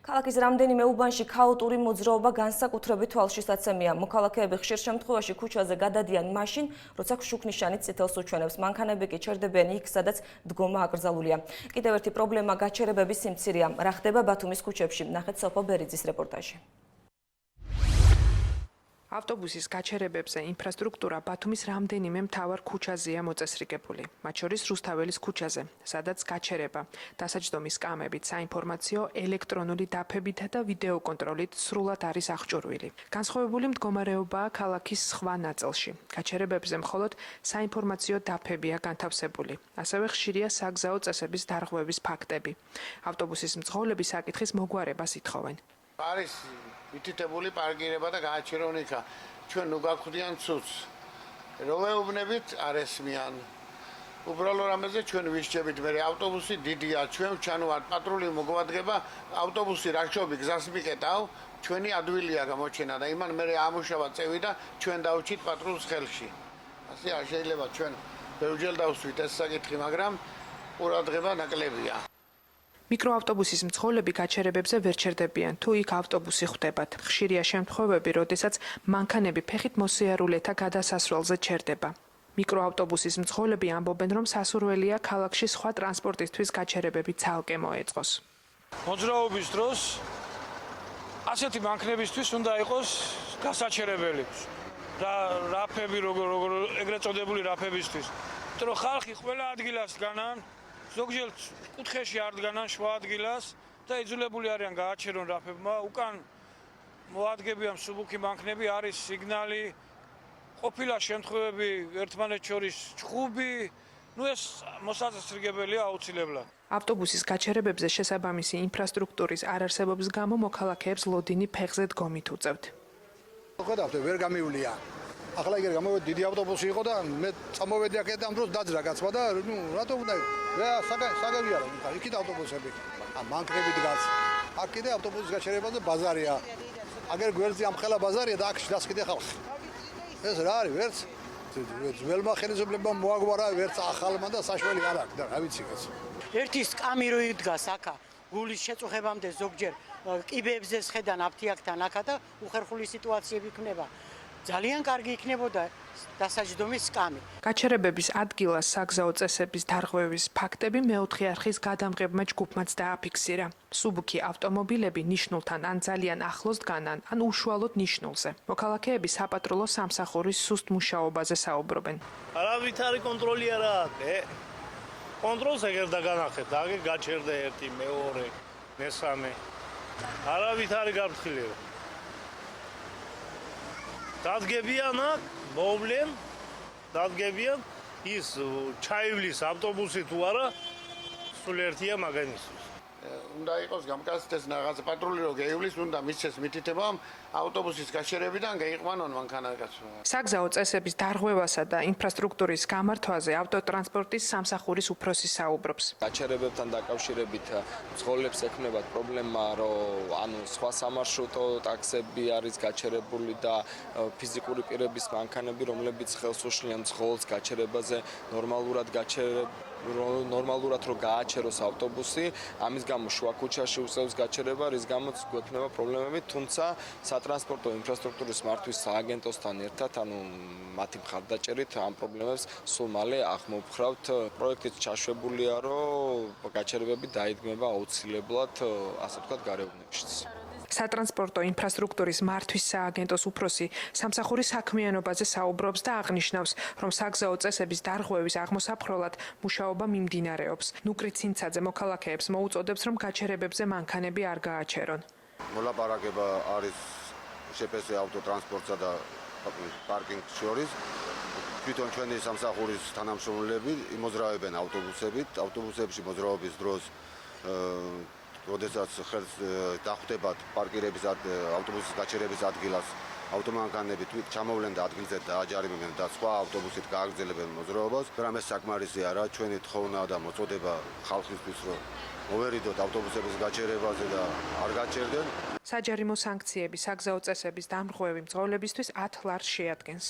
ქალაქის რამდენიმე უბანში ქაოტური მოძრაობა განსაკუთრებით თვალშისაცემია. მოქალაქეები ხშირ შემთხვევაში ქუჩაზე გადადიან მაშინ, როცა შუქნიშანი წითელს უჩვენებს. მანქანები კი ჩერდებიან იქ, სადაც დგომა აკრძალულია. კიდევ ერთი პრობლემა გაჩერებების სიმცირეა. რა ხდება ბათუმის ქუჩებში? ნახეთ სოფო ბერიძის რეპორტაჟი. ავტობუსის გაჩერებებზე ინფრასტრუქტურა ბათუმის რამდენიმე მთავარ ქუჩაზეა მოწესრიგებული. მათ შორის რუსთაველის ქუჩაზე, სადაც გაჩერება, დასაჯდომის კამებით, საინფორმაციო ელექტრონული დაფებითა და ვიდეო კონტროლით სრულად არის აღჭურვილი. განსხვავებული მდგომარეობაა ქალაქის სხვა ნაწილში. გაჩერებებზე მხოლოდ საინფორმაციო დაფებია განთავსებული. ასევე ხშირია საგზაო წესების დარღვევის ფაქტები. ავტობუსის მძღოლები საკითხის მოგვარებას ითხოვენ. არის მითითებული პარკირება და გააჩერონ იქა. ჩვენ ნუ გაგვხდიან ცუცს. როლეუბნებით არ ესმიან. უბრალო რამეზე ჩვენ ვისჭებით, მე ავტობუსი დიდია, ჩვენ ჩანო არ პატრული მოგვადგება, ავტობუსი რაშობი გზას მიყეტავ, ჩვენი ადვილია გამოჩენა და იმან მე ამუშავა წევი და ჩვენ დავჭით პატრულს ხელში. ასე არ შეიძლება ჩვენ ბევრჯერ დავსვით ეს საკითხი, მაგრამ ყურადღება ნაკლებია. მიკროავტობუსის მძღოლები გაჩერებებზე ვერ ჩერდებიან, თუ იქ ავტობუსი ხვდებათ. ხშირია შემთხვევები, როდესაც მანქანები ფეხით მოსიარულეთა გადასასვლელზე ჩერდება. მიკროავტობუსის მძღოლები ამბობენ, რომ სასურველია ქალაქში სხვა ტრანსპორტისთვის გაჩერებები ცალკე მოეწყოს. მოძრაობის დროს ასეთი მანქანებისთვის უნდა იყოს გასაჩერებელი. რაფები ეგრეთ წოდებული რაფებისთვის. იმიტომ რომ ხალხი ყველა ადგილას დგანან, ზოგჯერ კუთხეში არ დგანან შუა ადგილას და იძულებული არიან გააჩერონ რაფებმა. უკან მოადგებიან მსუბუქი მანქანები, არის სიგნალი, ყოფილა შემთხვევები ერთმანეთს შორის ჩხუბი, ეს მოსაწესრიგებელია აუცილებლად. ავტობუსის გაჩერებებზე შესაბამისი ინფრასტრუქტურის არარსებობის გამო მოქალაქეებს ლოდინი ფეხზე დგომით უწევთ. ხედავთ, ვერ გამივლია. ახლა იგი გამოვედი დიდი ავტობუსი იყო და მე წამოვედი აქეთ და ამ დროს დაძრა კაცმა და რატომ უნდა საგებია რომ იქით ავტობუსები მანქანები დგას. აქ კიდე ავტობუსის გაჩერებაზე ბაზარია. აგერ გვერდზე ამხელა ბაზარია და აქ დასკიდე ხალხი. ეს რა არის? ვერც ძველმა ხელისუფლებამ მოაგვარა, ვერც ახალმა და საშველი არ აქვს და რა ვიცი ეს. ერთი სკამი რო იდგას აქა გულის შეწუხებამდე ზოგჯერ კიბეებზე შედან აფთიაქთან აქა და უხერხული სიტუაციები იქნება. ძალიან კარგი იქნებოდა დასაჯდომის სკამი. გაჩერებების ადგილას საგზაო წესების დარღვევის ფაქტები მეოთხე არხის გადამღებმა ჯგუფმაც დააფიქსირა. მსუბუქი ავტომობილები ნიშნულთან ან ძალიან ახლოს დგანან, ან უშუალოდ ნიშნულზე. მოქალაქეები საპატრულო სამსახურის სუსტ მუშაობაზე საუბრობენ. არავითარი კონტროლი არ აქვს. კონტროლს ეგერ დაგანახეთ, აგერ გაჩერდა ერთი, მეორე, მესამე. არავითარი გაფრთხილება. დადგებიან აქ, მოვლენ, დადგებიან ის ჩაივლის ავტობუსი თუ არა, სულ ერთია მაგანისთვის. უნდა იყოს გამკაცდეს რაღაცა პატრული რო გეივლის, უნდა მისცეს მითითება ავტობუსის გაჩერებიდან გაიყვანონ მანქანაკაცმა. საგზაო წესების დარღვევასა და ინფრასტრუქტურის გამართვაზე ავტოტრანსპორტის სამსახურის უფროსი საუბრობს. გაჩერებებთან დაკავშირებით მძღოლებს ექმნებათ პრობლემა, რომ სხვა სამარშრუტო ტაქსები არის გაჩერებული და ფიზიკური პირების მანქანები, რომლებიც ხელს უშლიან მძღოლს გაჩერებაზე ნორმალურად რო გააჩეროს ავტობუსი, ამის გამო შუა ქუჩაში უწევს გაჩერება, რის გამოც გვექნება პრობლემები, თუმცა სატრანსპორტო ინფრასტრუქტურის მართვის სააგენტოსთან ერთად, მათი მხარდაჭერით ამ პრობლემებს სულ მალე აღმოვხრავთ. პროექტიც ჩაშვებულია, რომ გაჩერებები დაიდგმება აუცილებლად, ასე ვთქვათ, გარეუბნებშიც. სატრანსპორტო ინფრასტრუქტურის მართვის სააგენტოს უფროსი სამსახურის საქმიანობაზე საუბრობს და აღნიშნავს, რომ საგზაო წესების დარღვევის აღმოსაფხროლად მუშაობა მიმდინარეობს. ნუკრი ცინცაძე მოქალაქეებს მოუწოდებს, რომ გაჩერებებზე მანქანები არ გააჩერონ. მოლაპარაკება არის შეფესე ავტოტრანსპორტსა და პარკინგს შორის. თვითონ ჩვენი სამსახურის თანამშრომლები იმოძრავებენ ავტობუსებში მოძრაობის დროს როდესაც ხელს დახვდებათ პარკირების ავტობუსის გაჩერების ადგილას ავტომანქანები ჩამოვლენ და ადგილზე დააჯარიმებენ და სხვა ავტობუსით გააგრძელებენ მოძრაობას. მაგრამ ეს საკმარისი არა, ჩვენი თხოვნა და მოწოდება ხალხისთვის, რომ მოვერიდოთ ავტობუსების გაჩერებაზე და არ გაჩერდნენ. საჯარიმო სანქციები საგზაო წესების დამრღვევი მძღოლებისთვის 10 ლარს შეადგენს.